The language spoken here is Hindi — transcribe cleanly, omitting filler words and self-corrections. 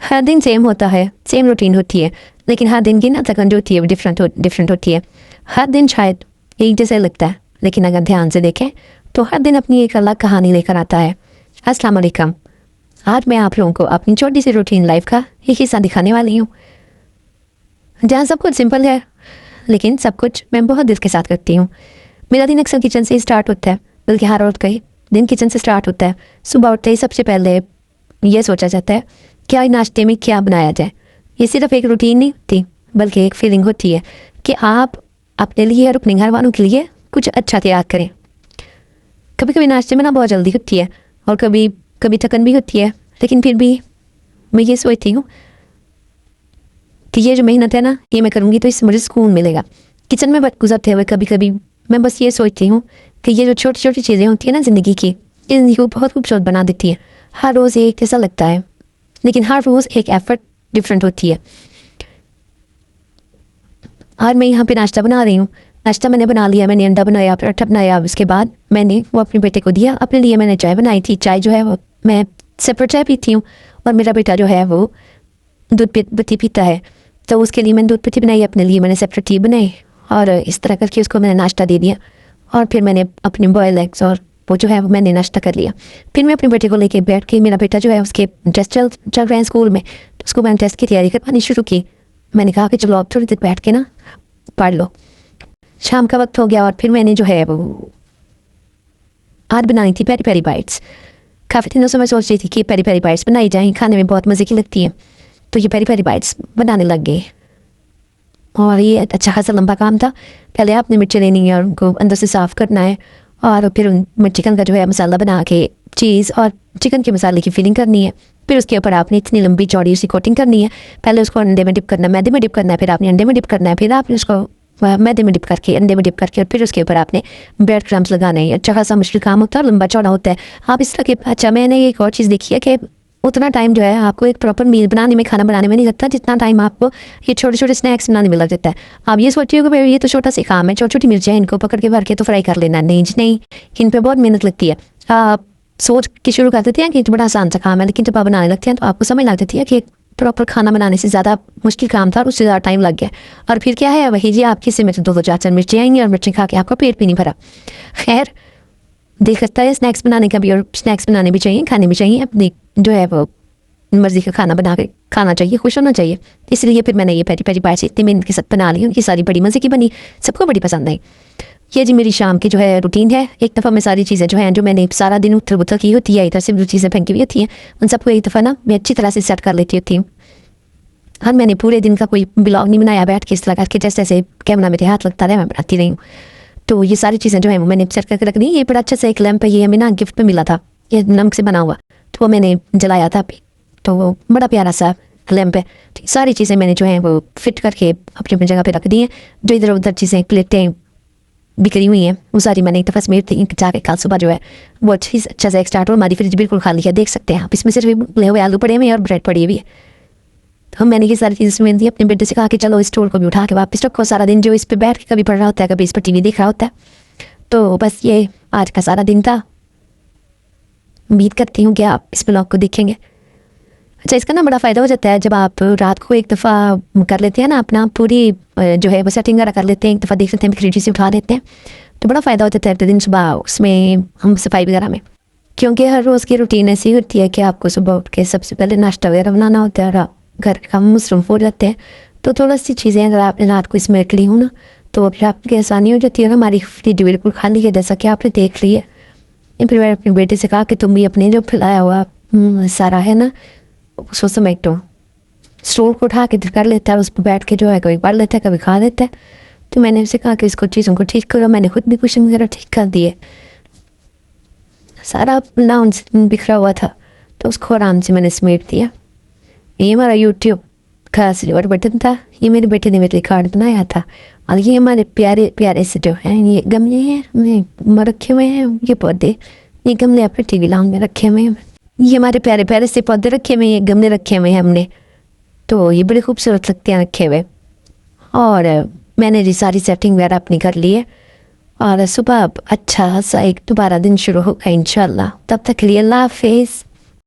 हर दिन सेम होता है, सेम रूटीन होती है, लेकिन हर दिन की ना थकन जो होती है वो डिफरेंट होती है। हर दिन शायद एक जैसे लगता है, लेकिन अगर ध्यान से देखें तो हर दिन अपनी एक अलग कहानी लेकर आता है। अस्सलाम वालेकुम। आज मैं आप लोगों को अपनी छोटी सी रूटीन लाइफ का एक हिस्सा दिखाने वाली हूँ, जहाँ सब कुछ सिंपल है, लेकिन सब कुछ मैं बहुत दिल के साथ करती हूँ। मेरा दिन अक्सर किचन से ही स्टार्ट होता है, बल्कि हर औरत का ही दिन किचन से स्टार्ट होता है। सुबह उठते ही सबसे पहले ये सोचा जाता है कि आज नाश्ते में क्या बनाया जाए। ये सिर्फ एक रूटीन नहीं होती, बल्कि एक फीलिंग होती है कि आप अपने लिए और अपने घर वालों के लिए कुछ अच्छा तैयार करें। कभी कभी नाश्ते में ना बहुत जल्दी होती है और कभी कभी थकन भी होती है, लेकिन फिर भी मैं ये सोचती हूँ कि ये जो मेहनत है ना, ये मैं करूँगी तो इससे मुझे सुकून मिलेगा। किचन में वक्त गुजरते हुए कभी कभी मैं बस ये सोचती हूँ कि ये जो छोटी छोटी चीज़ें होती है ना ज़िंदगी की, ये ज़िंदगी को बहुत खूबसूरत बना देती है। हर रोज़ एक जैसा लगता है, लेकिन हर रोज़ एक एफर्ट डिफरेंट होती है। और मैं यहाँ पे नाश्ता बना रही हूँ। नाश्ता मैंने बना लिया, मैंने अंडा बनाया, पराठा बनाया। उसके बाद मैंने वो अपने बेटे को दिया, अपने लिए मैंने चाय बनाई थी। चाय जो है वो मैं सेपरेट चाय पीती हूँ, और मेरा बेटा जो है वो दूध पत्ती पीता है, तो उसके लिए मैंने दूध पत्ती बनाई, अपने लिए मैंने सेपरेट टी बनाई, और इस तरह करके उसको मैंने नाश्ता दे दिया। और फिर मैंने अपने बॉयल एग्स और वो जो है वो मैंने नाश्ता कर लिया। फिर मैं अपने बेटे को लेके बैठ के, मेरा बेटा जो है उसके टेस्ट चल रहे हैं स्कूल में, तो उसको मैंने टेस्ट की तैयारी करवानी शुरू की। मैंने कहा कि चलो आप थोड़ी देर बैठ के ना पढ़ लो। शाम का वक्त हो गया और फिर मैंने जो है वो आज बनाई थी पेरी पेरी बाइट्स। काफ़ी दिनों से मैं सोच रही थी कि पेरी पेरी बाइट्स बनाई जाएँ, खाने में बहुत मज़े की लगती है। तो ये पेरी पेरी बाइट्स बनाने लग गई, और ये अच्छा खासा लंबा काम था। पहले आपने मिर्ची लेनी है और उनको अंदर से साफ़ करना है, और फिर उन चिकन का जो है मसाला बना के चीज़ और चिकन के मसाले की फिलिंग करनी है। फिर उसके ऊपर आपने इतनी लंबी चौड़ी सी कोटिंग करनी है। पहले उसको अंडे में डिप करना है, मैदे में डिप करना है, फिर आपने अंडे में डिप करना है, फिर आपने उसको मैदे में डिप करके अंडे में डिप करके, और फिर उसके ऊपर आपने ब्रेड क्रम्स लगाने हैं। अच्छा खासा मुश्किल काम होता है और लंबा चौड़ा होता है। आप इस तरह के अच्छा मैंने एक और चीज़ देखी है कि उतना टाइम जो है आपको एक प्रॉपर मील बनाने में, खाना बनाने में नहीं लगता, जितना टाइम आपको ये छोटे छोटे स्नैक्स बनाने में लग जाता है। आप ये सोचिए कि भाई ये तो छोटा सा काम है, छोटी छोटी मिर्चें इनको पकड़ के भर के तो फ्राई कर लेना। नहीं जी नहीं, इन पर बहुत मेहनत लगती है। आप सोच के शुरू कर देते हैं कि बड़ा आसान सा काम है, लेकिन जब आप बनाने लगते हैं तो आपको समझ लग जाती है कि प्रॉपर खाना बनाने से ज़्यादा मुश्किल काम था और उससे ज़्यादा टाइम लग गया। और फिर क्या है, वही जी आपकी से में तो 2-4 मिर्चें आएंगी और मिर्चें खा के आपका पेट भी नहीं भरा। खैर, दिल करता है स्नैक्स बनाने का भी, और स्नैक्स बनाने भी चाहिए, खाने भी चाहिए। अपनी जो है वो मर्जी का खाना बना के खाना चाहिए, खुश होना चाहिए। इसलिए फिर मैंने ये पेरी पेरी बाइट्स इतनी मेहनत के साथ बना ली, उनकी सारी बड़ी मज़े की बनी, सबको बड़ी पसंद आई। ये जी मेरी शाम की जो है रूटीन है। एक दफ़ा मैं सारी चीज़ें जो हैं, जो मैंने सारा दिन उथल बुथल की होती है, इधर से जो चीज़ें फेंकी हुई होती हैं, उन सबको एक दफ़ा ना मैं अच्छी तरह से सेट कर लेती होती हूँ। हाँ, मैंने पूरे दिन का कोई ब्लॉग नहीं बनाया बैठ के, इस तरह करके जैसे जैसे कैमरा मेरे हाथ लगता रहा मैं बनाती रही हूँ। तो ये सारी चीज़ें जो है वो मैंने सेट करके रख दी। ये बड़ा अच्छा सा एक लैंप है, ये हमें ना गिफ्ट में मिला था, ये नमक से बना हुआ, तो वो मैंने जलाया था अभी। तो वो बड़ा प्यारा सा लैंप है। तो सारी चीज़ें मैंने जो है वो फिट करके अपनी अपनी जगह पे रख दी हैं। जो इधर उधर चीज़ें प्लेटें बिखरी हुई हैं वो सारी मैंने एक दफ़ा समेट दी, जाके कल सुबह जो है वो अच्छा सा एक स्टार्ट। और हमारी फ्रिज बिल्कुल खाली है, देख सकते हैं आप। इसमें सिर्फ उबले हुए आलू पड़े हुए हैं और ब्रेड पड़ी हुई है। तो मैंने ये सारी चीज़ें समेट दी। अपने बेटे से कहा कि चलो इस स्टोर को भी उठा के वापस रखो। सारा दिन जो इस पर बैठ के कभी पढ़ रहा होता है, कभी इस पर टीवी देख रहा होता है। तो बस ये आज का सारा दिन था। उम्मीद करती हूँ कि आप इस ब्लॉग को देखेंगे। अच्छा, इसका ना बड़ा फ़ायदा हो जाता है जब आप रात को एक दफ़ा कर लेते हैं ना, अपना पूरी जो है वो सेटिंग वगैरह कर लेते हैं, एक दफ़ा देख लेते हैं, खिड़की से उठा देते हैं, तो बड़ा फ़ायदा हो जाता है दिन सुबह उसमें हम सफाई वगैरह में। क्योंकि हर रोज़ की रूटीन ऐसी होती है कि आपको सुबह उठ के सबसे पहले नाश्ता वगैरह बनाना होता है, और घर के काम मसरूफ़ हो जाते हैं। तो थोड़ा सी चीज़ें अगर आपने रात को इसमें रख ली हूँ ना, तो फिर आपकी आसानी हो जाती है। हमारी फ्रिज बिल्कुल खाली है, जैसा कि आपने देख ली है। फिर मैंने अपने बेटे से कहा कि तुम भी अपने जो फैलाया हुआ सारा है ना, उसको समेटो। स्टोर को उठा के कर लेता है, उस पर बैठ के जो है कभी पढ़ लेता है, कभी खा लेता है। तो मैंने उसे कहा कि इसको चीज़ों को ठीक करो। मैंने खुद भी कुशन वगैरह ठीक कर दिए। सारा नाउन बिखरा हुआ था, तो उसको आराम से मैंने समेट दिया। ये हमारा यूट्यूब का सिल्वर बटन था, ये मेरे बेटे ने मेरे लिए कार्ड बनाया था। और ये हमारे प्यारे प्यारे से जो हैं ये गमले हैं में रखे हुए हैं, ये पौधे, ये गमले अपने टीवी लाउंज में रखे हुए हैं। ये हमारे प्यारे प्यारे से पौधे रखे हुए हैं, ये गमले रखे हुए हैं हमने, तो ये बड़े खूबसूरत लगते हैं रखे हुए। और मैंने जी सारी सेटिंग वगैरह अपनी कर ली है, और सुबह अच्छा सा एक दोबारा दिन शुरू होगा इंशाल्लाह। तब तक के लिए अल्लाह हाफिज़।